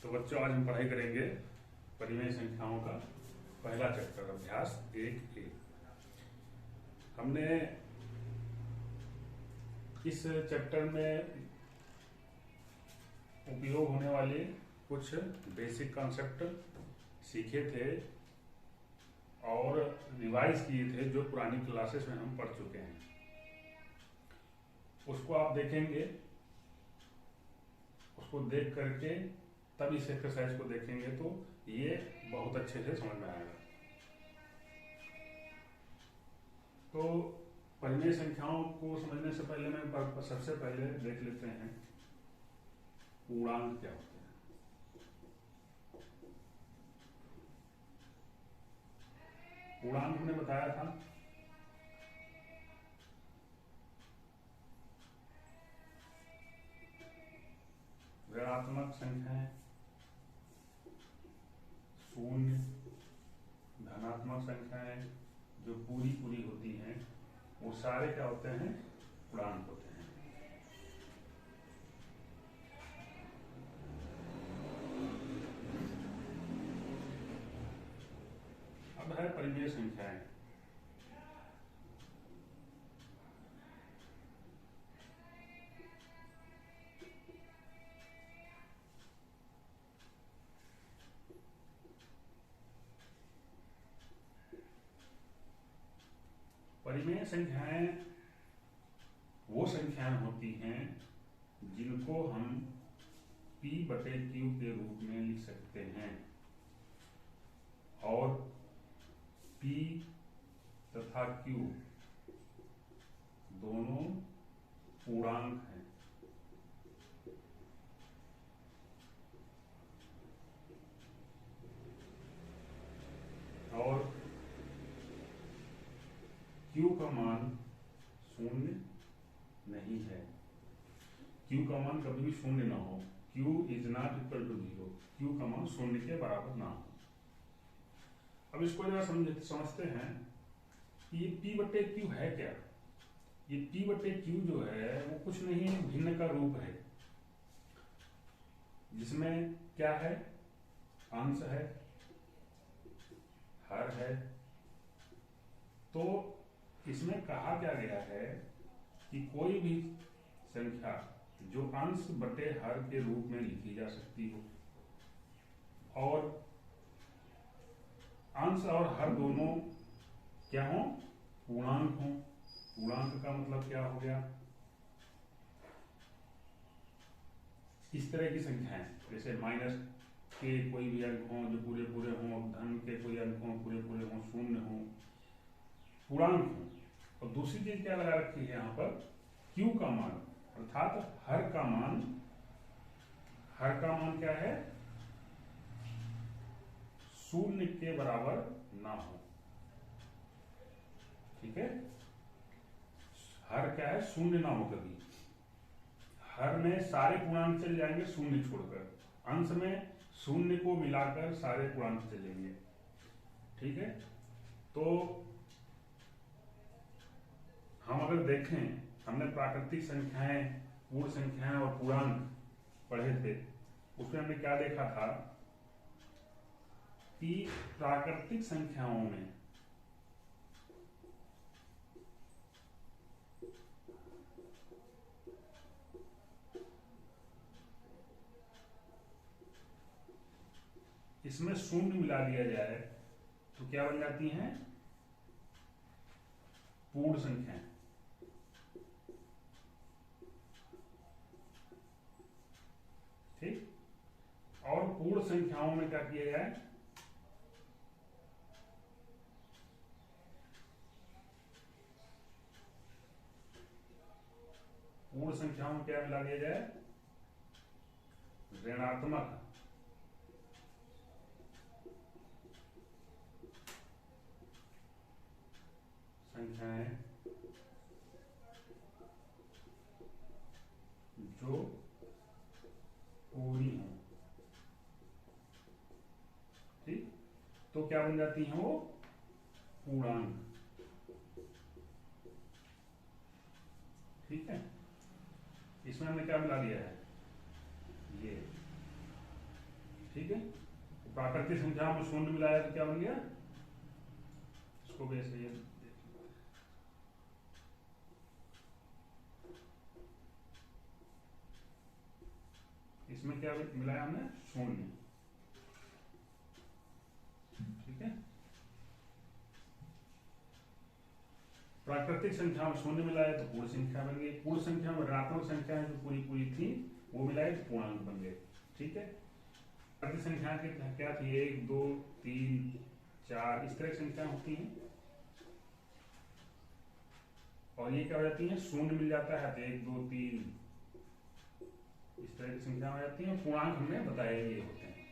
तो बच्चों आज हम पढ़ाई करेंगे परिमेय संख्याओं का पहला चैप्टर अभ्यास 1A। हमने इस चैप्टर में उपयोग होने वाले कुछ बेसिक कॉन्सेप्ट सीखे थे और रिवाइज किए थे जो पुरानी क्लासेस में हम पढ़ चुके हैं। उसको आप देखेंगे, उसको देख करके तब इस एक्सरसाइज को देखेंगे तो ये बहुत अच्छे से समझ में आएगा। तो परिमेय संख्याओं को समझने से पहले मैं सबसे पहले देख लेते हैं पूर्णांक क्या होते हैं। पूर्णांक हमने बताया था ऋणात्मक संख्याएं, शून्य, धनात्मक संख्याएं जो पूरी पूरी होती हैं वो सारे क्या होते हैं, पूर्णांक होते हैं। अब है परिमेय संख्याएं। परिमेय संख्याएं वो संख्याएं होती हैं जिनको हम P/Q के रूप में लिख सकते हैं और P तथा Q दोनों पूर्णांक हैं। और Q का मान शून्य नहीं है। Q का मान कभी भी शून्य ना हो। Q is not equal to 0। Q का मान शून्य के बराबर ना हो। अब इसको जरा समझते हैं कि ये P/Q है क्या। ये P/Q जो है वो कुछ नहीं, भिन्न का रूप है जिसमें क्या है, अंश है, हर है। तो इसमें कहा क्या गया है कि कोई भी संख्या जो अंश बटे हर के रूप में लिखी जा सकती हो और अंश और हर दोनों क्या हो, पूर्णांक हो। पूर्णांक का मतलब क्या हो गया, इस तरह की संख्याएं जैसे माइनस के कोई भी अंक हों जो पूरे पूरे हों, धन के कोई अंक हों पूरे पूरे हों, शून्य हों, पूर्णांक हों। और दूसरी चीज क्या लगा रखी है यहाँ पर, Q का मान अर्थात हर का मान। हर का मान क्या है, शून्य के बराबर ना हो। ठीक है, हर क्या है, शून्य ना हो कभी। हर में सारे पूर्णांक चले जाएंगे शून्य छोड़कर, अंश में शून्य को मिलाकर सारे पूर्णांक चलेंगे। ठीक है, तो हम अगर देखें, हमने प्राकृतिक संख्याएं, पूर्ण संख्याएं और पूर्णांक पढ़े थे। उसमें हमने क्या देखा था कि प्राकृतिक संख्याओं में इसमें शून्य मिला दिया जाए तो क्या बन जाती हैं, पूर्ण संख्याएं। ठीक, और पूर्ण संख्याओं में क्या किया जाए, पूर्ण संख्याओं में क्या मिला दिया जाए, ऋणात्मक संख्याएं जो पूरी हों। ठीक, तो क्या बन जाती हैं वो, पूर्णांक। ठीक है, इसमें हमने क्या मिला दिया है, ये ठीक है, तो प्राकृतिक संख्या में शून्य मिलाया तो क्या बन गया, इसको भी ऐसे ही इसमें क्या मिलाया हमने, शून्य, ठीक है। प्राकृतिक संख्या में शून्य मिलाया तो पूर्ण संख्या बन गई, पूर्ण संख्या में ऋणात्मक संख्या जो पूरी पूरी थी वो मिलाए तो पूर्णांक बन गए, ठीक है। प्राकृतिक संख्या के क्या थी, 1 2 3 4 इस तरह की संख्या होती हैं, और ये क्या हो जाती है, शून्य मिल जाता है तो 1 2 3 इस तरह की संख्या हो जाती है। पूर्णांक हमने बताया ये होते हैं।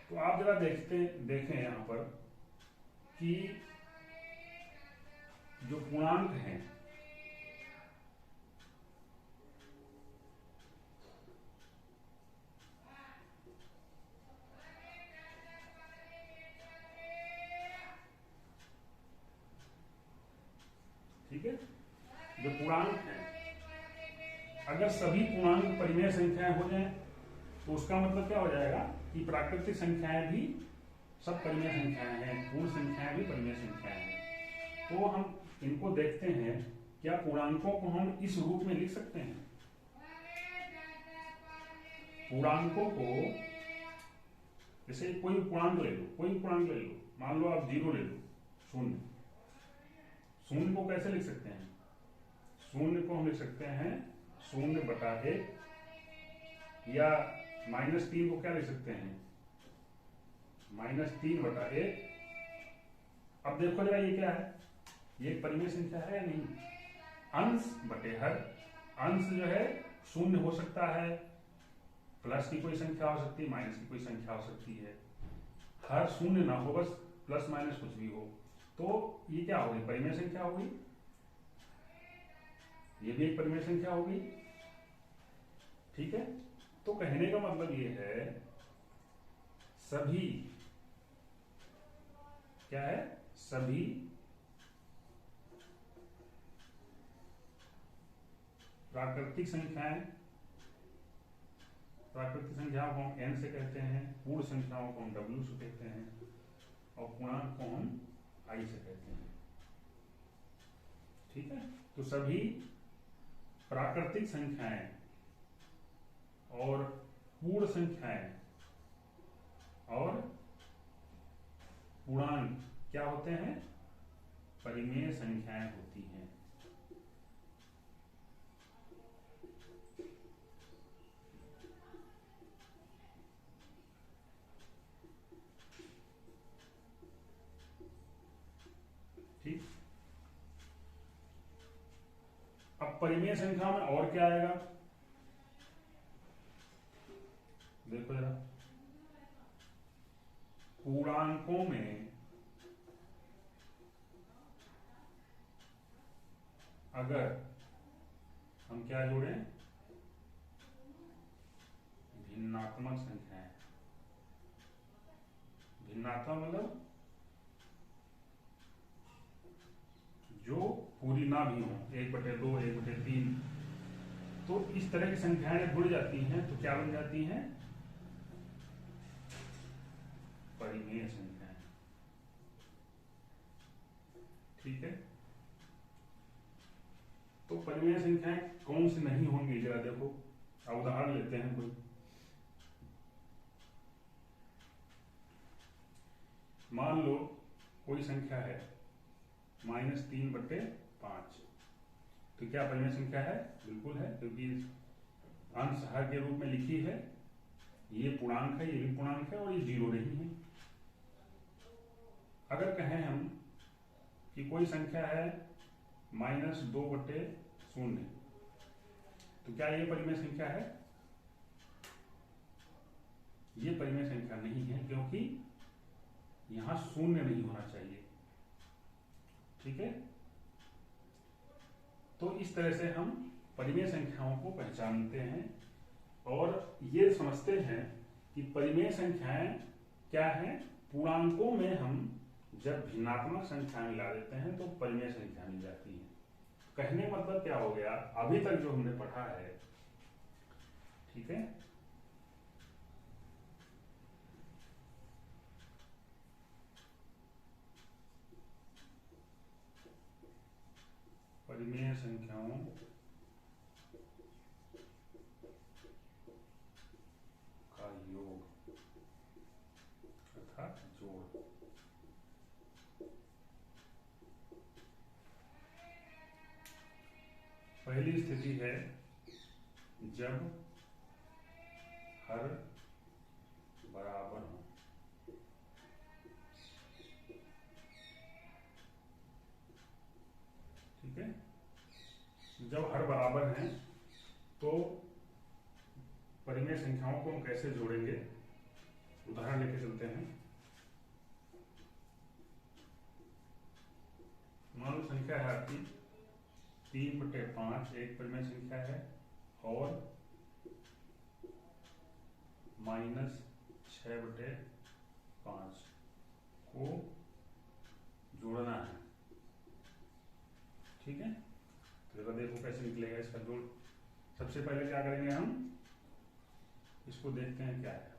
तो आप जरा देखें यहाँ पर कि जो पूर्णांक हैं ठीक है, जो पूर्णांक हैं अगर सभी पूर्णांक परिमेय संख्याएं हो जाएं तो उसका मतलब क्या हो जाएगा कि प्राकृतिक संख्याएं भी सब परिमेय संख्याएं हैं, पूर्ण संख्याएं भी परिमेय संख्याएं हैं। तो हम इनको देखते हैं, क्या पूर्णांकों को हम इस रूप में लिख सकते हैं, पूर्णांकों को जैसे कोई पूर्णांक ले लो, कोई पूर्णांक ले लो, मान लो आप 0 ले लो, शून्य, शून्य को कैसे लिख सकते हैं, शून्य को हम लिख सकते हैं 0/1, या -3 को क्या लिख सकते हैं, -3/1। अब देखो जरा ये क्या है, ये एक परिमेय संख्या है या नहीं, अंश बटे हर, अंश जो है शून्य हो सकता है, प्लस की कोई संख्या हो सकती है, माइनस की कोई संख्या हो सकती है, हर शून्य ना हो, बस प्लस माइनस कुछ भी हो, तो ये क्या होगी, परिमेय संख्या होगी, ये भी एक परिमेय संख्या होगी, ठीक है। तो कहने का मतलब ये है सभी क्या है, सभी प्राकृतिक संख्याएं, प्राकृतिक संख्याओं को हम n से कहते हैं, पूर्ण संख्याओं को हम w से कहते हैं, और पूर्णांक को हम i से कहते हैं, ठीक है। तो सभी प्राकृतिक संख्याएं और पूर्ण संख्याएं और पूर्णांक क्या होते हैं, परिमेय संख्याएं होती हैं। ठीक, अब परिमेय संख्या में और क्या आएगा, देखो जरा, पूर्णांकों में अगर हम क्या जोड़ें, भिन्नात्मक संख्याएं, भिन्नात्मक मतलब जो पूरी ना भी हो, 1/2 1/3, तो इस तरह की संख्याएं जुड़ जाती हैं तो क्या बन जाती हैं, परिमेय संख्याएं, ठीक है। तो परिमेय संख्याएं कौन सी नहीं होंगी, जरा देखो, अब उदाहरण लेते हैं कोई, मान लो कोई संख्या है -3/5, तो क्या परिमेय संख्या है, बिल्कुल है, क्योंकि अंश हर के रूप में लिखी है, ये पूर्णांक है, ये भी पूर्णांक है, और ये 0 नहीं है। अगर कहें हम कि कोई संख्या है -2/0, तो क्या ये परिमेय संख्या है, ये परिमेय संख्या नहीं है, क्योंकि यहां शून्य नहीं होना चाहिए, ठीक है। तो इस तरह से हम परिमेय संख्याओं को पहचानते हैं और ये समझते हैं कि परिमेय संख्याएं क्या हैं, पूर्णांकों में हम जब भिन्नात्मक संख्या मिला देते हैं तो परिमेय संख्या मिल जाती है। कहने का मतलब क्या हो गया, अभी तक जो हमने पढ़ा है, ठीक है, परिमेय संख्याओं का योग अर्थात जोड़। पहली स्थिति है जब हर बराबर हो। ठीक है, जब हर बराबर हैं तो परिमेय संख्याओं को हम कैसे जोड़ेंगे, उदाहरण लेके चलते हैं। मान लो संख्या है आपकी 3/5 एक परिमेय संख्या है और -6/5 को जोड़ना है। ठीक है, तो देखो कैसे निकलेगा इसका जोड़। सबसे पहले क्या करेंगे, हम इसको देखते हैं क्या है।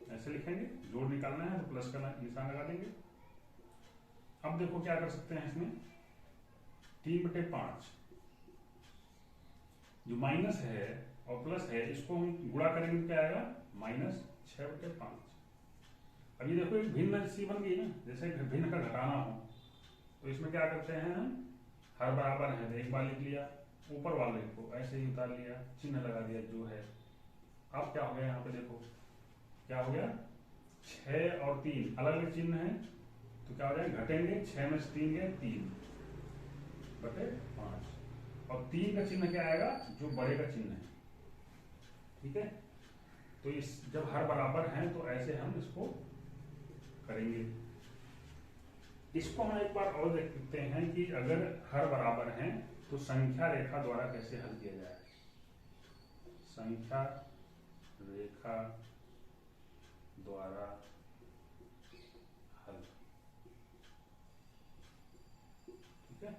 ऐसे लिखेंगे, जोड़ निकालना है तो प्लस का निशान लगा देंगे। अब देखो क्या कर सकते हैं इसमें, 3/5 जो माइनस है और प्लस है, इसको हम गुणा करेंगे तो क्या आएगा, -6/5। अब ये देखो एक भिन्न सी बन गई ना, जैसे भिन्न का घटाना हो। तो इसमें क्या करते हैं हम, हर बराबर है तो एक बार लिख लिया, ऊपर वाले को ऐसे ही उतार लिया, चिन्ह लगा दिया जो है। अब क्या हो गया, यहाँ पे देखो क्या हो गया, 6 और 3 अलग अलग चिन्ह है तो क्या हो जाएगा, घटेंगे, 6 में से 3 गए 3/5 और 3 का चिन्ह क्या आएगा, जो बड़े का चिन्ह है। ठीक है, तो इस जब हर बराबर हैं तो ऐसे हम इसको करेंगे। इसको हम एक बार और देखते हैं कि अगर हर बराबर हैं तो संख्या रेखा द्वारा कैसे हल किया जाए। संख्या रेखा द्वारा हल। ठीक है,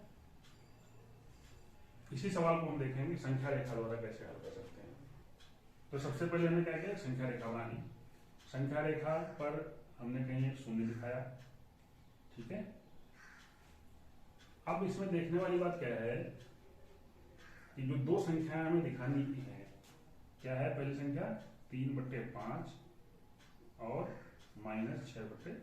इसी सवाल को हम देखेंगे संख्या रेखा द्वारा कैसे हल कर सकते हैं। तो सबसे पहले हमने क्या किया, संख्या रेखा बनानी। संख्या रेखा पर हमने कहीं एक शून्य दिखाया। ठीक है, अब इसमें देखने वाली बात क्या है कि जो दो संख्याएं हमें दिखानी की है, क्या है, पहली संख्या 3/5 और -6/5।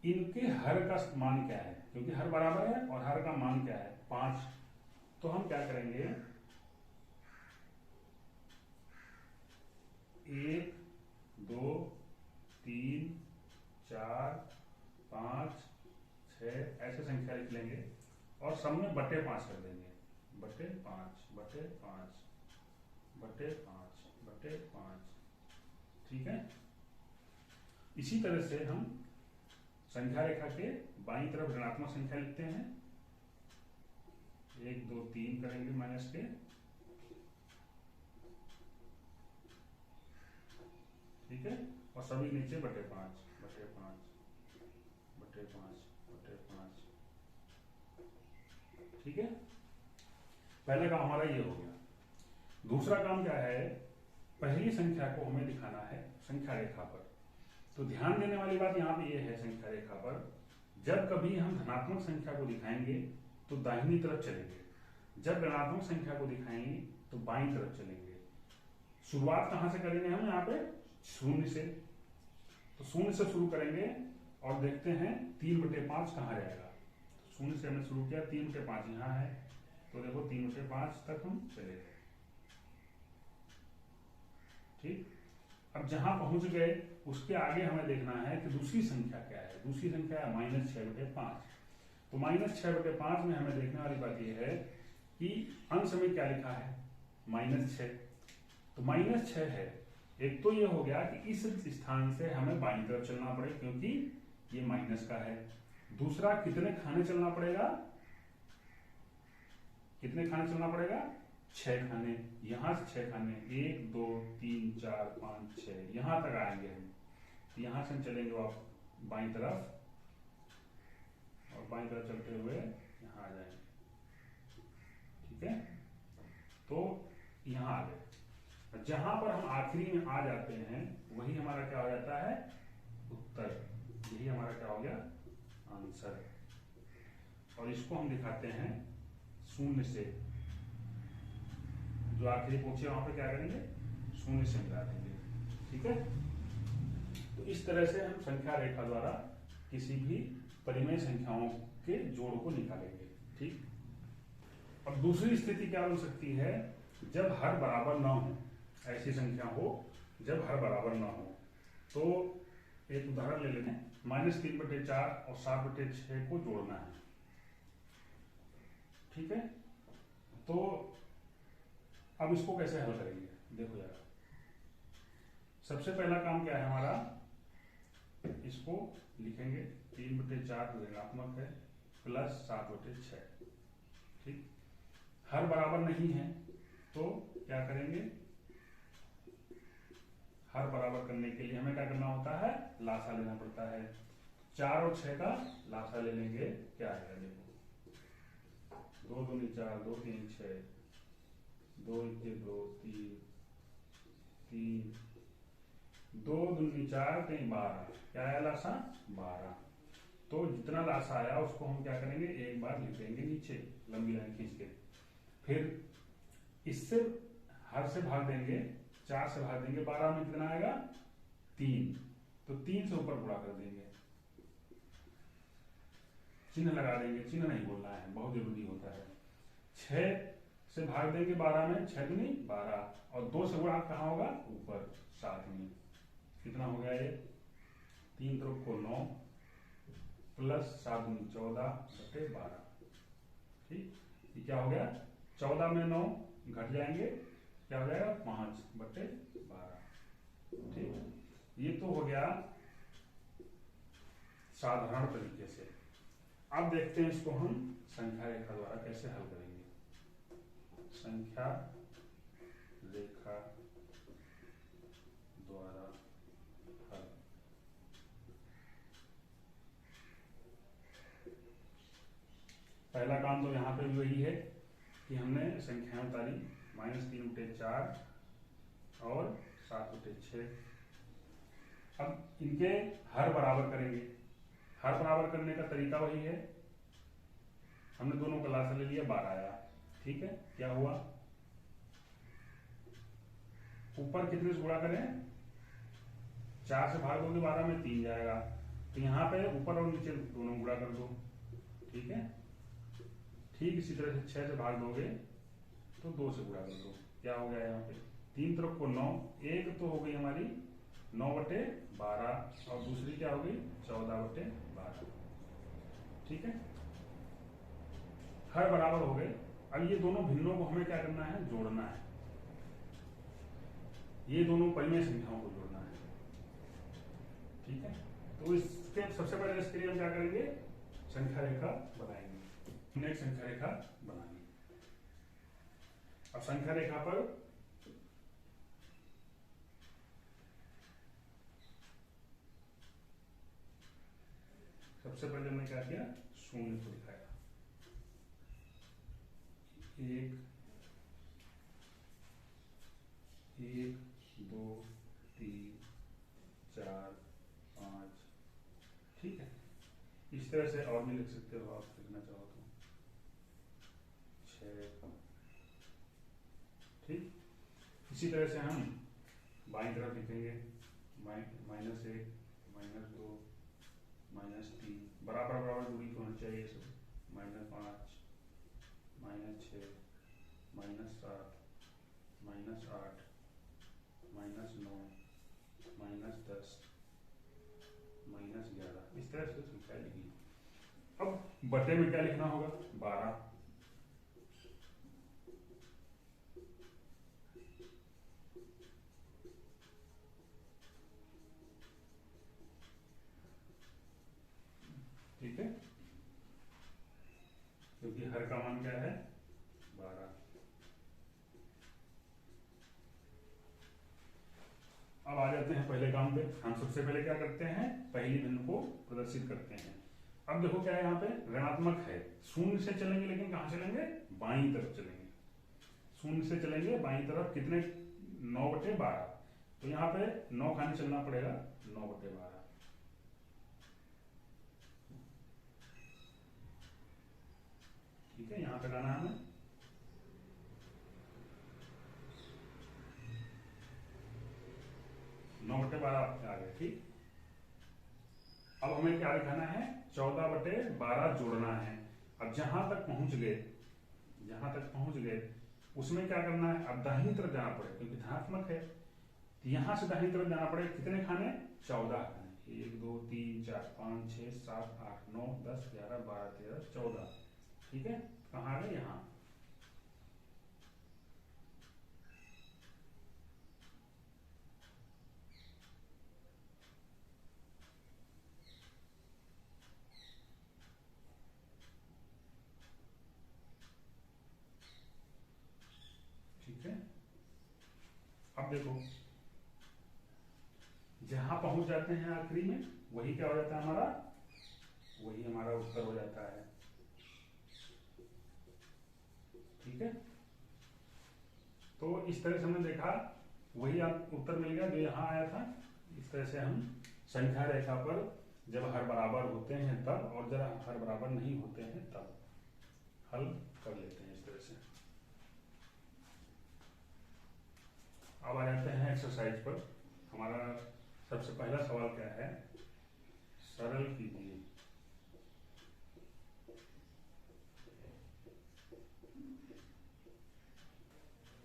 इनके हर का मान क्या है, क्योंकि हर बराबर है और हर का मान क्या है, 5। तो हम क्या करेंगे, 1 2 3 4 5 6 ऐसे संख्या लिख लेंगे और सब में /5 कर देंगे, /5/5/5/5। ठीक है, इसी तरह से हम संख्या रेखा के बाईं तरफ ऋणात्मक संख्या लिखते हैं। 1 2 3 करेंगे माइनस के। ठीक है, और सभी नीचे /5/5/5/5। ठीक है, पहले काम हमारा ये हो गया। दूसरा काम क्या है, पहली संख्या को हमें दिखाना है संख्या रेखा पर। तो ध्यान देने वाली बात यहाँ पे ये है, संख्या रेखा पर जब कभी हम धनात्मक संख्या को दिखाएंगे तो दाहिनी तरफ चलेंगे, जब ऋणात्मक संख्या को दिखाएंगे तो बाईं तरफ चलेंगे। शुरुआत कहाँ से करेंगे हम, यहाँ पे 0 से। तो 0 से शुरू करेंगे और देखते हैं 3/5 कहाँ जाएगा। 0 से हमने शुरू किया, 3/5 यहाँ है, तो देखो 3/5 तक हम चले गए। ठीक, अब जहां पहुंच गए उसके आगे हमें देखना है कि दूसरी संख्या क्या है। दूसरी संख्या है -6/5। तो -6/5 में हमें देखने वाली बात यह है कि अंश में क्या लिखा है, -6। तो -6 है। एक तो ये हो गया कि इस स्थान से हमें बाईं तरफ चलना पड़े क्योंकि ये माइनस का है। दूसरा, कितने खाने चलना पड़ेगा, कितने खाने चलना पड़ेगा, 6 खाने। यहां से 6 खाने, 1 2 3 4 5 6 यहां तक आएंगे हम। यहां से हम चलेंगे आप बाईं तरफ और बाईं तरफ चलते हुए यहां आ जाएंगे। ठीक है, तो यहां आ गए। जहां पर हम आखिरी में आ जाते हैं वही हमारा क्या हो जाता है, उत्तर। यही हमारा क्या हो गया आंसर। और इसको हम दिखाते हैं शून्य से, जो आखिरी पूछे वहां पे क्या करेंगे, शून्य से मिला देंगे। ठीक है, तो इस तरह से हम संख्या रेखा द्वारा किसी भी परिमेय संख्याओं के जोड़ को निकालेंगे। ठीक, अब दूसरी स्थिति क्या हो सकती है, जब हर बराबर ना हो, ऐसी संख्या हो जब हर बराबर ना हो। तो एक उदाहरण ले लेते हैं, -3/4 और 7/6 को जोड़ना है। ठीक है, तो अब इसको कैसे हल करेंगे, देखो यार, सबसे पहला काम क्या है हमारा, इसको लिखेंगे 3/4 ऋणात्मक है प्लस 7/6। ठीक, हर बराबर नहीं है तो क्या करेंगे, हर बराबर करने के लिए हमें क्या करना होता है, लासा लेना पड़ता है। 4 और 6 का लासा ले लेंगे, क्या आएगा देखो, 2 दूनी 4, 2 3 6, 2 1 2 3 3, 2 दूनी 4 3 12, क्या आया लासा 12। तो जितना लासा आया उसको हम क्या करेंगे, एक बार लिख देंगे नीचे लंबी लाइन खींच के, फिर इससे हर से भाग देंगे, 4 से भाग देंगे, 12 में कितना आएगा 3, तो 3 से ऊपर गुणा कर देंगे, चिन्ह लगा देंगे, चिन्ह नहीं बोलना है, बहुत जरूरी होता है। 6 से भाग देंगे 12 में, 6 दूनी 12, और 2 से गुणा कहाँ होगा, ऊपर 7 में, कितना हो गया ये 3 त्रिक को 9 प्लस 7 दूनी 14/12। ठीक, ये क्या हो गया, 14 में 9 घट जाएंगे, क्या हो जाएगा 5/12। ठीक, ये तो हो गया साधारण तरीके से। अब देखते हैं इसको हम संख्या रेखा द्वारा कैसे हल करेंगे। संख्या रेखा द्वारा हल, पहला काम तो यहाँ पे भी वही है कि हमने संख्याएं उतारी, -3/4 और 7/6। अब इनके हर बराबर करेंगे, हर बराबर करने का तरीका वही है, हमने दोनों का लासा ले लिया, 12 आया। ठीक है, क्या हुआ, ऊपर कितने से गुणा करें, 4 से भाग दोगे 12 में 3 जाएगा, तो यहाँ पे ऊपर और नीचे दोनों गुणा कर दो। ठीक है, ठीक इसी तरह से 6 से भाग दोगे तो 2 से गुणा कर दो, क्या हो गया यहाँ पे 3 त्रिक को 9, एक तो हो गई हमारी 9/12 और दूसरी क्या हो गई 14/12। ठीक है, हर बराबर हो गए। अब ये दोनों भिन्नों को हमें क्या करना है, जोड़ना है, ये दोनों परिमेय संख्याओं को जोड़ना है। ठीक है, तो इसके सबसे पहले इसके लिए हम क्या करेंगे, संख्या रेखा बनाएंगे, हमने एक संख्या रेखा बनानी। अब संख्या रेखा पर सबसे पहले हमने क्या किया, शून्य को दिखाया, 1 1 2 3 4 5। ठीक है, इस तरह से और भी लिख सकते हो आप, लिखना चाहो तो 6। ठीक, इसी तरह से हम बाईं तरफ लिखेंगे, -1 -2 -3, बराबर बराबर दूरी पर होना चाहिए सब, -5 -6 -7 -8 -9 -10 -11, इस तरह से संख्या लिखी। अब बटे में क्या लिखना होगा, 12। ठीक है, क्योंकि हर का मान क्या है 12। अब आ जाते हैं पहले काम पे। हम सबसे पहले क्या करते हैं, पहली भिन्न को प्रदर्शित करते हैं। अब देखो क्या है, यहाँ पे ऋणात्मक है, शून्य से चलेंगे, लेकिन कहां चलेंगे, बाईं तरफ चलेंगे। शून्य से चलेंगे बाईं तरफ, कितने 9/12, तो यहाँ पे 9 खाने चलना पड़ेगा, 9/12। ठीक है, यहां तक आना है हमें। नौ बटे 12 आ गए। ठीक, अब हमें क्या दिखाना है, 14 बटे 12 जोड़ना है। अब जहां तक पहुंच गए उसमें क्या करना है, अब दाहिनी तरफ जाना पड़े क्योंकि धनात्मक है, तो यहां से दाहिनी तरफ जाना पड़े। कितने खाने, 14 खाने। 1 2 3 4 5 6 7 8 9 10 11 12 13 14। ठीक है, कहाँ आ गए, यहाँ। ठीक है, अब देखो जहां पहुंच जाते हैं आखिरी में वही क्या हो जाता है हमारा, वही हमारा उत्तर हो जाता है। ठीक है, तो इस तरह से हमने देखा, वही आप उत्तर मिल गया जो यहाँ आया था। इस तरह से हम संख्या रेखा पर जब हर बराबर होते हैं तब, और जब हर बराबर नहीं होते हैं तब हल कर लेते हैं इस तरह से। अब आ जाते हैं एक्सरसाइज पर। हमारा सबसे पहला सवाल क्या है, सरल कीजिए।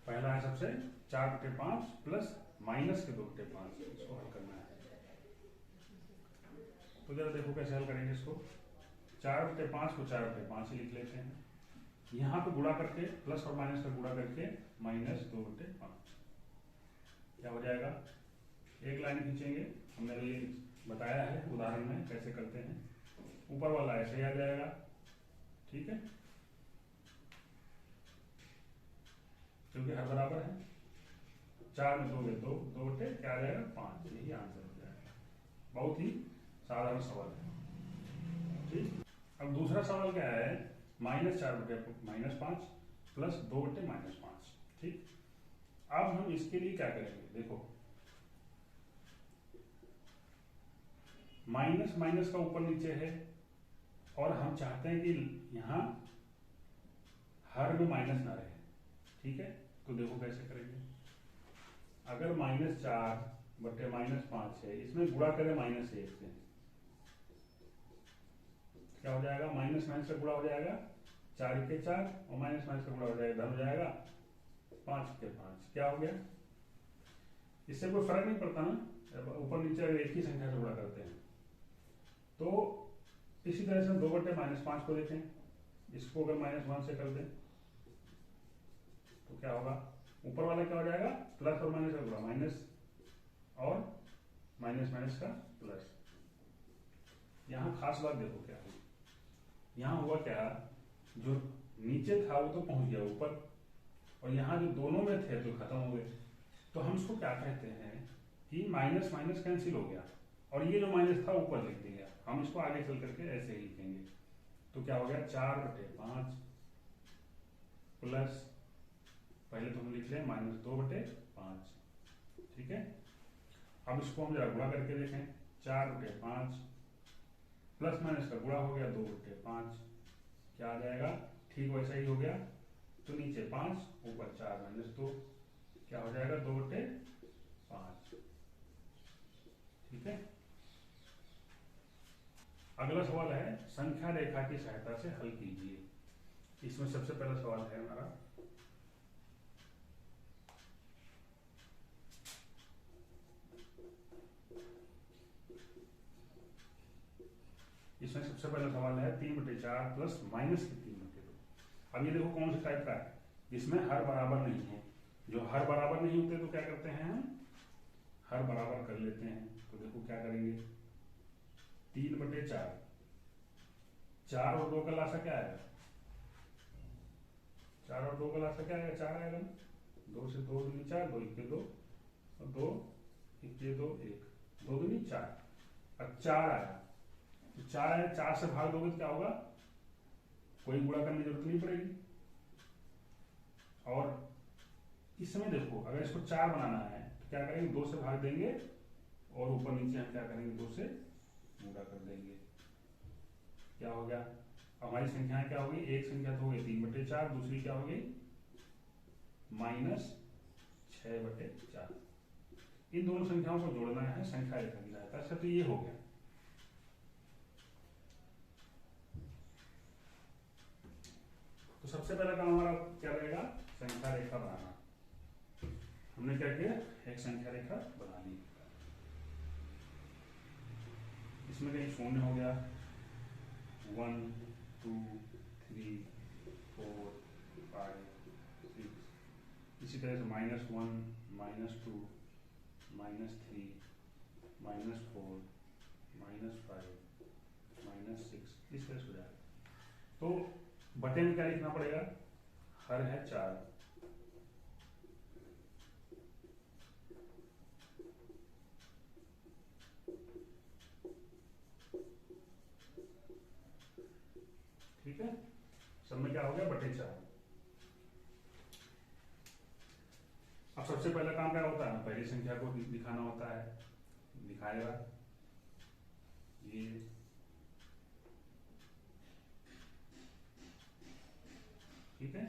पहला है सबसे 4 बटे 5 प्लस माइनस के 2 बटे 5, इसको हल करना है। तो जरा देखो कैसे हल करेंगे इसको। 4 बटे 5 को 4 बटे 5 ही लिख लेते हैं, यहाँ पे गुणा करके प्लस और माइनस का गुणा करके माइनस 2 बटे 5 क्या हो जाएगा। एक लाइन खींचेंगे, हमने अभी बताया है उदाहरण में कैसे करते हैं। ऊपर वाला ऐसे ही आ जाएगा। ठीक है, क्योंकि हर बराबर है। 4 में 2 में 2 2 बटे क्या आ जाएगा 5, यही आंसर हो जाएगा। बहुत ही साधारण सवाल है। ठीक, अब दूसरा सवाल क्या है, -4 बटे -5 प्लस 2 बटे -5। ठीक, अब हम इसके लिए क्या करेंगे, देखो माइनस माइनस का ऊपर नीचे है और हम चाहते हैं कि यहां हर में माइनस ना रहे। ठीक है, तो देखो कैसे करेंगे। अगर -4 बटे -5 है, इसमें गुणा करें -1 से, क्या हो जाएगा, माइनस माइनस का गुणा हो जाएगा 4 के 4 और माइनस माइनस का गुणा हो जाएगा, धन हो जाएगा 5 के 5। क्या हो गया, इससे कोई फर्क नहीं पड़ता ना, ऊपर नीचे एक ही संख्या से गुणा करते हैं। तो इसी तरह से 2 बटे -5 को देखें, इसको अगर -1 से कर दें तो क्या होगा, ऊपर वाला क्या हो जाएगा, प्लस और माइनस का गुणा, माइनस और माइनस माइनस का प्लस। यहां खास बात देखो क्या हुई, यहां हुआ क्या, जो नीचे था वो तो पहुंच गया ऊपर, और यहां जो दोनों में थे तो खत्म हो गए। तो हम इसको क्या कहते हैं कि माइनस माइनस कैंसिल हो गया, और ये जो माइनस था ऊपर लिख दिया। हम इसको आगे चल करके ऐसे ही लिखेंगे। तो क्या हो गया, 4 बटे 5 प्लस, पहले तो हम लिख लें -2 बटे 5। ठीक है, अब इसको हम जरा गुणा करके देखें। 4 बटे 5 प्लस माइनस का गुणा हो गया 2 बटे 5, क्या आ जाएगा, ठीक वैसा ही हो गया। तो नीचे 5 ऊपर 4 - 2 क्या हो जाएगा, 2 बटे 5। ठीक है, अगला सवाल है संख्या रेखा की सहायता से हल कीजिए। इसमें सबसे पहला सवाल है हमारा, इसमें सबसे पहला सवाल है 3 बटे 4 प्लस माइनस के 3 बटे 2। अब ये देखो कौन से टाइप का है, जिसमें हर बराबर नहीं है। जो हर बराबर नहीं होते तो क्या करते हैं हम, हर बराबर कर लेते हैं। तो देखो क्या करेंगे, 3 बटे 4, 4 और 2 का लासा क्या आएगा, 4 और 2 का लासा क्या आएगा, 4 आएगा। 2 से 2 दूनी 4, 2 1 2 और 2 1 2 1, 2 दूनी 4। अब 4 आया, तो 4 आया, 4 से भाग दोगे तो क्या होगा, कोई गुणा करने की जरूरत नहीं पड़ेगी। और इसमें देखो अगर इसको 4 बनाना है तो क्या करेंगे, 2 से भाग देंगे और ऊपर नीचे हम क्या करेंगे, 2 से गुणा कर देंगे। क्या हो गया, हमारी संख्याएं क्या होगी, एक संख्या तो हो गई 3/4, दूसरी क्या होगी -6/4। इन दोनों संख्याओं को जोड़ना है संख्या रेखा की सहायता से। तो ये हो गया। तो सबसे पहला काम हमारा क्या रहेगा, संख्या रेखा बनाना। हमने क्या किया, एक संख्या रेखा बना ली। इसमें कहीं शून्य हो गया, 1 2 3 4 5 6। इसी तरह से -1 -2 -3 -4 -5 -6, इस तरह से हो जाएगा। तो बटे में क्या लिखना पड़ेगा, हर है 4, ठीक है। सब में क्या हो गया, बटे 4। अब सबसे पहला काम क्या होता है, पहली संख्या को दिखाना होता है, दिखाएगा ये, ठीक है।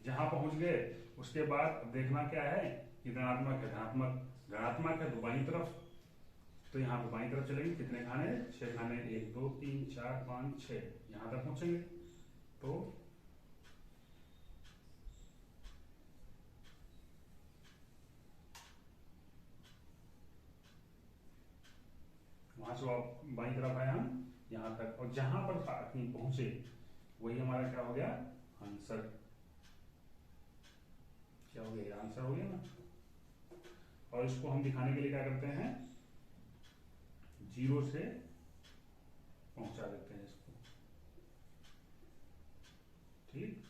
जहां पहुंच गए उसके बाद देखना क्या है कि धनात्मक है, धनात्मक है तो बाईं तरफ, तो यहाँ पे बाईं तरफ चलेंगे। कितने खाने, 6 खाने, 1 2 3 4 5 6, यहां तक पहुंचेंगे। तो वहां से बाईं तरफ आए हम यहाँ तक, और जहां पर पहुंचे वही हमारा क्या हो गया, आंसर। क्या हो गया, आंसर हो गया ना। और इसको हम दिखाने के लिए क्या करते हैं, 0 से पहुंचा देते हैं इसको, ठीक।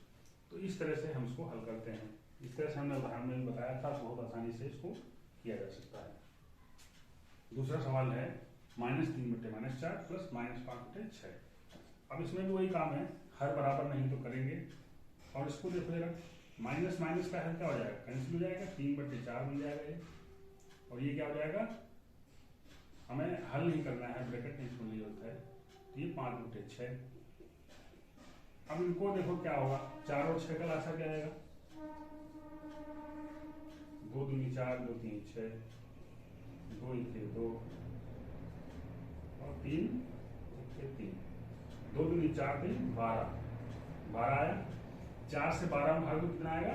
तो इस तरह से हम इसको हल करते हैं। इस तरह से हमने उदाहरण में बताया था, बहुत आसानी से इसको किया जा सकता है। दूसरा सवाल है -3/-4 प्लस -5/6। अब इसमें भी वही काम है, हर बराबर नहीं तो करेंगे। और इसको देखो जरा, माइनस माइनस का हल क्या हो जाएगा, कैंसिल हो जाएगा, 3/4 बन जाएगा ये। और ये क्या हो जाएगा, हमें हल नहीं करना है, ब्रैकेट नहीं खोलनी जरूरत है। तो ये 5/6। अब इनको देखो क्या होगा, 4 और 6 का लासा क्या आएगा, 2 दूनी 4, 2 3 6, 2 1 2 और 3 1 3, 2 दूनी 4 3 12, 12 आया। 4 से 12 में भाग दो, कितना आएगा,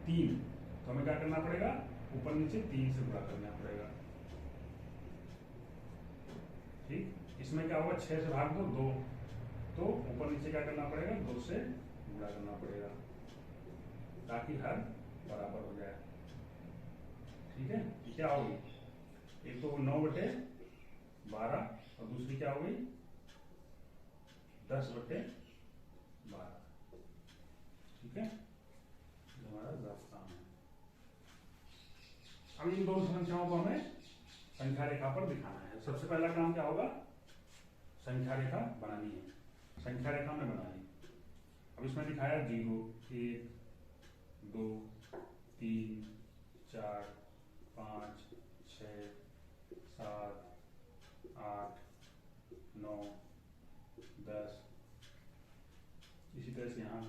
3। तो हमें क्या करना पड़ेगा, ऊपर नीचे 3 से गुणा करना पड़ेगा, ठीक। इसमें क्या होगा, 6 से भाग दो 2, तो ऊपर नीचे क्या करना पड़ेगा, 2 से गुणा करना पड़ेगा, ताकि हर बराबर हो जाए, ठीक है। क्या होगी, एक तो 9/12 और दूसरी क्या होगी 10/12, ठीक है। हमारा काम है। अब इन दोनों संख्याओं को हमें संख्या रेखा पर दिखाना है। सबसे पहला काम क्या होगा, संख्या रेखा बनानी है। संख्या रेखा में बना ली। अब इसमें दिखाया 0 1 2 3 4 5 6 7 8 9 10। इसी तरह से यहाँ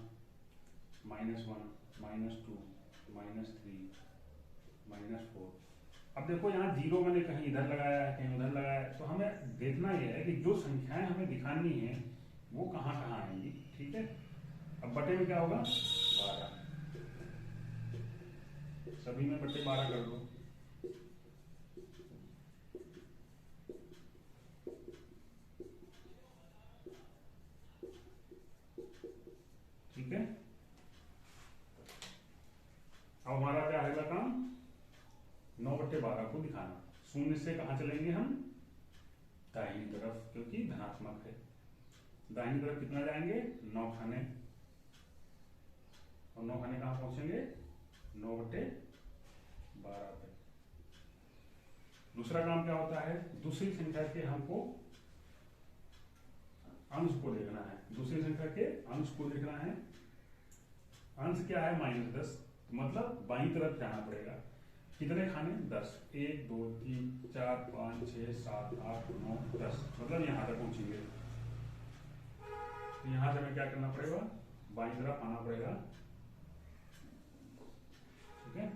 -1 -2 -3 -4। अब देखो यहाँ 0 मैंने कहीं इधर लगाया है, कहीं उधर लगाया है, तो हमें देखना यह है कि जो संख्याएं हमें दिखानी है वो कहाँ कहाँ आएंगी, ठीक है। अब बटे में क्या होगा, 12, सभी में बटे 12 कर दो, ठीक है। अब हमारा क्या है काम, 9/12 को दिखाना। शून्य से कहाँ चलेंगे हम, दाहिनी तरफ, क्योंकि धनात्मक है। दाहिनी तरफ कितना जाएंगे, 9 खाने, और 9 खाने कहाँ पहुंचेंगे, 9/12 पे। दूसरा काम क्या होता है, दूसरी संख्या के हमको अंश को देखना है। दूसरी संख्या के अंश को देखना है। अंश क्या है, -10, तो मतलब बाईं तरफ जाना पड़ेगा। कितने खाने, 10, 1 2 3 4 5 6 7 8 9 10, मतलब यहां तक पहुंचेंगे। तो यहां से हमें क्या करना पड़ेगा, बाईं तरफ आना पड़ेगा, ठीक है,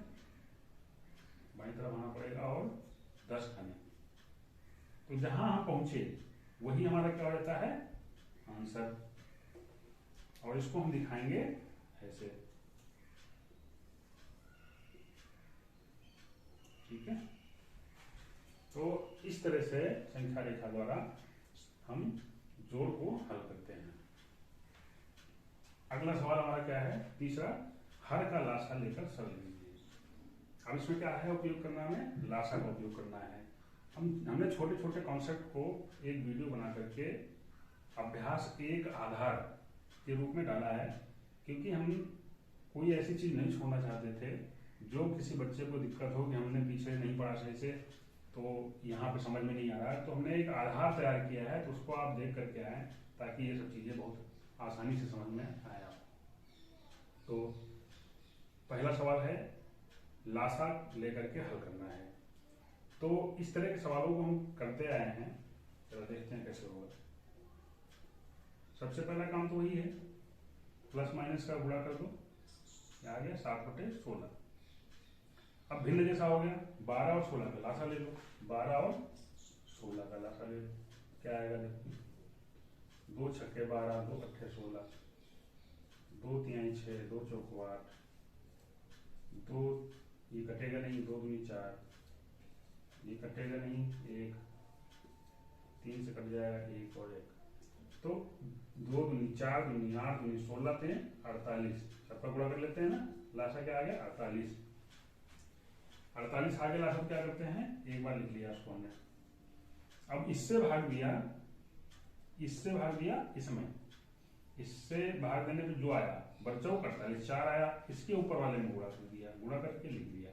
बाईं तरफ आना पड़ेगा और 10 खाने। तो जहां हम पहुंचे वही हमारा क्या हो जाता है, आंसर। और इसको हम दिखाएंगे ऐसे, ठीक है। तो इस तरह से संख्या रेखा द्वारा हम जोड़ को हल करते हैं। अगला सवाल हमारा क्या है, तीसरा, हर का लासा लेकर सरल लीजिए। अब इसमें क्या है उपयोग करना, हमें लासा का उपयोग करना है। हमने छोटे छोटे कॉन्सेप्ट को एक वीडियो बना करके अभ्यास एक आधार के रूप में डाला है, क्योंकि हम कोई ऐसी चीज नहीं छोड़ना चाहते थे जो किसी बच्चे को दिक्कत हो कि हमने पीछे नहीं पढ़ा सही से, तो यहाँ पे समझ में नहीं आ रहा है, तो हमने एक आधार तैयार किया है, तो उसको आप देख करके आए ताकि ये सब चीजें बहुत आसानी से समझ में आए आपको। तो पहला सवाल है, लासा लेकर के हल करना है। तो इस तरह के सवालों को हम करते आए हैं, चलो देखते हैं कैसे होगा। सबसे पहला काम तो वही है, प्लस माइनस का गुणा कर दो, क्या आ गया 7/16। अब भिन्न जैसा हो गया, 12 और 16 का लासा ले लो, 12 और 16 का लासा ले लो, क्या आएगा देखो, 2 छक्के 12, 2 अट्ठे 16, 2 तिहाई 6, 2 चौको 8, 2 ये कटेगा नहीं, 2 दूनी 4, ये कटेगा नहीं, 1 3 से कट जाएगा, 1 और 1, तो 2 दूनी 4, दूनी 8, दूनी 16, 3 48, सबका गुणा कर लेते हैं ना, लासा क्या आ गया 48। 48 आगे लासा क्या करते हैं, एक बार लिख लिया उसको हमने। अब इससे भाग दिया, इससे भाग दिया, इससे भाग देने पे जो आया बच्चा को 48, 4 आया, इसके ऊपर वाले में गुणा कर दिया, गुणा करके लिख दिया।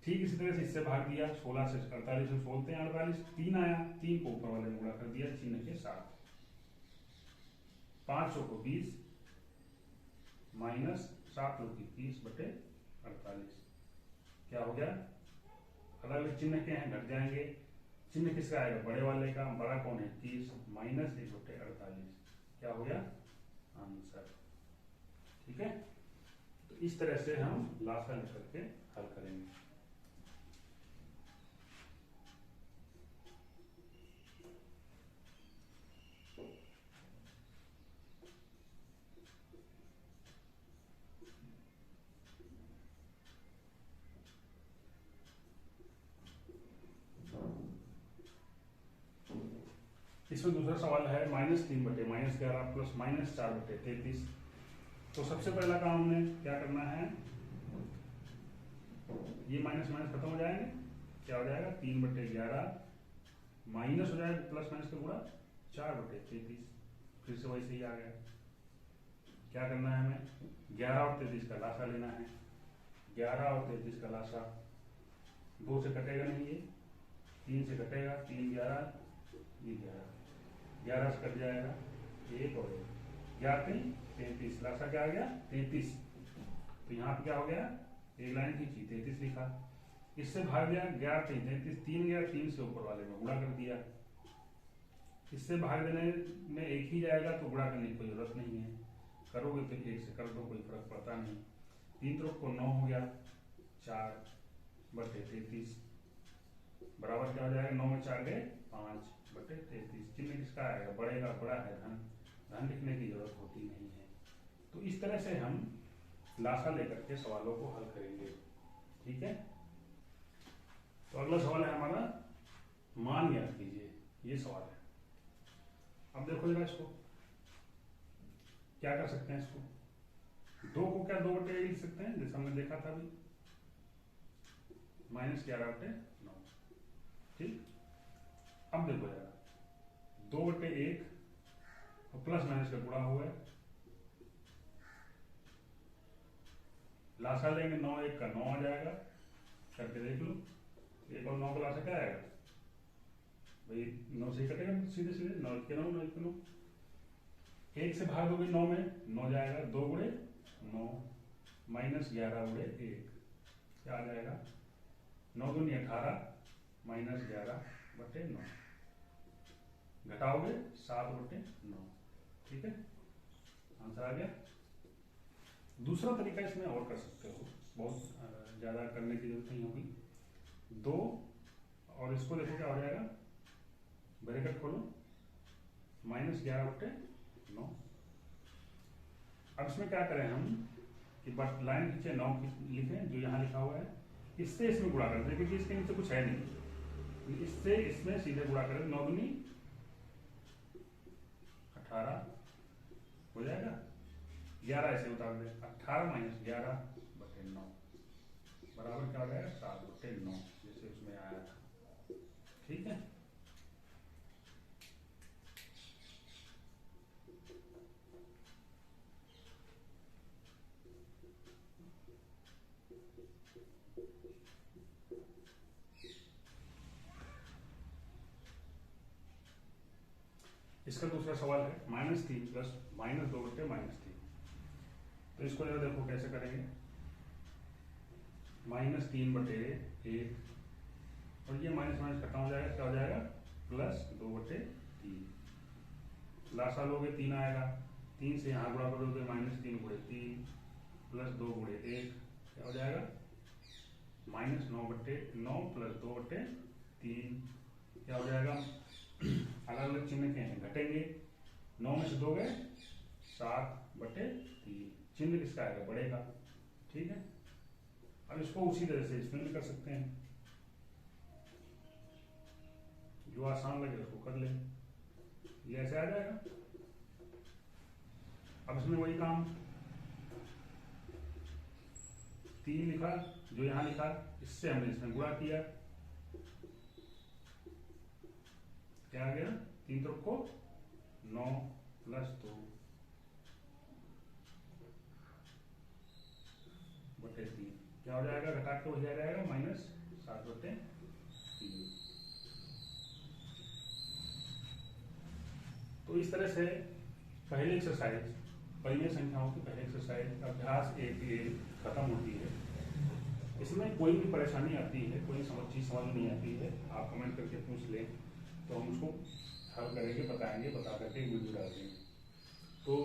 ठीक इसी तरह से इससे भाग दिया, 16 से 48 में खोलते हैं 48, 3 आया, 3 को ऊपर वाले में गुणा कर दिया, चिन्ह के साथ, 5 को 20 माइनस 7 लोग 30/48, क्या हो गया, अलग अलग चिन्ह के हैं, घट जाएंगे, चिन्ह किसका आएगा, बड़े वाले का, बड़ा कौन है 30 माइनस 1/48, क्या हो गया आंसर, ठीक है। तो इस तरह से हम लासा लेकर के हल करेंगे। इसमें दूसरा सवाल है -3/-11 प्लस -4/33। तो सबसे पहला काम हमने क्या करना है, ये माइनस माइनस खत्म हो जाएंगे, क्या हो जाएगा 3/11 माइनस हो जाएगा प्लस माइनस का गुणा 4/33, फिर से वैसे ही आ गया। क्या करना है हमें, 11 और 33 का लासा लेना है, 11 और 33 का लासा, 2 से कटेगा नहीं, ये 3 से कटेगा, 3 11, ये 11 से कट जाएगा, 1 और 1, 11 33, लासा क्या आ गया 33। तो यहाँ पे क्या हो गया, एक लाइन खींची 33 लिखा, इससे भाग दिया 11 33, 3 गया, 3 से ऊपर वाले में गुणा कर दिया, इससे भाग देने में एक ही जाएगा तो गुणा करने की कोई जरूरत नहीं है, करोगे तो 1 से कर दो, कोई फर्क पड़ता नहीं। 3 त्रोक को 9 हो गया, 4/33 बराबर क्या हो जाएगा, 9 में 4 गए 5/33, चिन्ह किसका आएगा, बड़े का, बड़ा है धन, धन लिखने की जरूरत होती नहीं है। तो इस तरह से हम लासा लेकर के सवालों को हल करेंगे, ठीक है। तो अगला सवाल है हमारा, मान याद कीजिए, ये सवाल है। अब देखो जरा इसको क्या कर सकते हैं, इसको 2 को क्या 2/8 लिख सकते हैं, जैसा हमने देखा था अभी, -11/9, ठीक। अब देखो जरा 2/1 और प्लस माइनस का गुणा हुआ है, लासा लेंगे 9 1 का 9 आ जाएगा, करके देख लो, 1 और 9 का लासा क्या आएगा भाई, 9 से ही कटेगा सीधे सीधे, 9 1 के 9, 9 1 के 9, 1 से भाग दोगे 9 में 9 जाएगा, 2 गुणे 9 -11/1, क्या आ जाएगा 9 दूनी 18 -11/9, घटाओगे 7/9। ठीक है, आंसर आ गया। दूसरा तरीका इसमें और कर सकते हो, बहुत ज़्यादा करने की जरूरत नहीं होगी। 2 और इसको देखो क्या हो जाएगा, ब्रैकेट खोलो, -11/9। अब इसमें क्या करें हम कि बट लाइन नीचे 9 लिखें जो यहाँ लिखा हुआ है, इससे इसमें गुणा कर दें क्योंकि इसके नीचे कुछ है नहीं, इससे इसमें सीधे गुणा करें। 9 दूनी 18 हो जाएगा, 11 ऐसे उतार दें, 18 - 11/9 बराबर क्या हो जाएगा 7/9, जैसे उसमें आया था। ठीक है, इसका दूसरा सवाल है -3 + -2/-3। तो इसको जरा देखो कैसे करेंगे। -3/1 और ये माइनस माइनस खत्म हो जाएगा, क्या हो जाएगा +2/3। लासा लोगे 3 आएगा, 3 से यहाँ गुणा करोगे -3 × 3 +2 × 1 क्या हो जाएगा -9/9 + 2/3 क्या हो जाएगा। अलग अलग चिन्ह के हैं, घटेंगे, 9 में से 2 गए 7/3, चिन्ह किसका आएगा बढ़ेगा। ठीक है, अब इसको उसी तरह से इसमें भी कर सकते हैं, जो आसान लगे उसको कर ले, ये ऐसे आ जाएगा। अब इसमें वही काम, 3 लिखा जो यहाँ लिखा, इससे हमने इसमें गुणा किया, क्या आ गया 3 त्रिक को 9 + 2/3 क्या हो जाएगा, घटा के वही आ जाएगा -7/3। तो इस तरह से पहली एक्सरसाइज, परिमेय संख्याओं की पहली एक्सरसाइज अभ्यास 1 खत्म होती है। इसमें कोई भी परेशानी आती है, कोई चीज समझ नहीं आती है, आप कमेंट करके पूछ लें तो हम उसको हल करेंगे, बताएंगे, बता करके वीडियो डाल देंगे। तो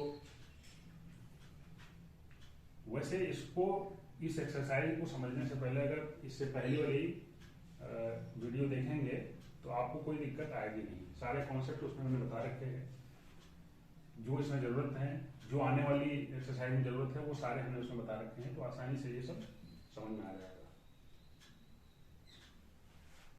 वैसे इसको, इस एक्सरसाइज को समझने से पहले अगर इससे पहली वाली वीडियो देखेंगे तो आपको कोई दिक्कत आएगी नहीं। सारे कॉन्सेप्ट उसमें मैंने बता रखे हैं, जो इसमें ज़रूरत है, जो आने वाली एक्सरसाइज में ज़रूरत है, वो सारे हमने उसमें बता रखे हैं, तो आसानी से ये सब समझ में आ जाएगा।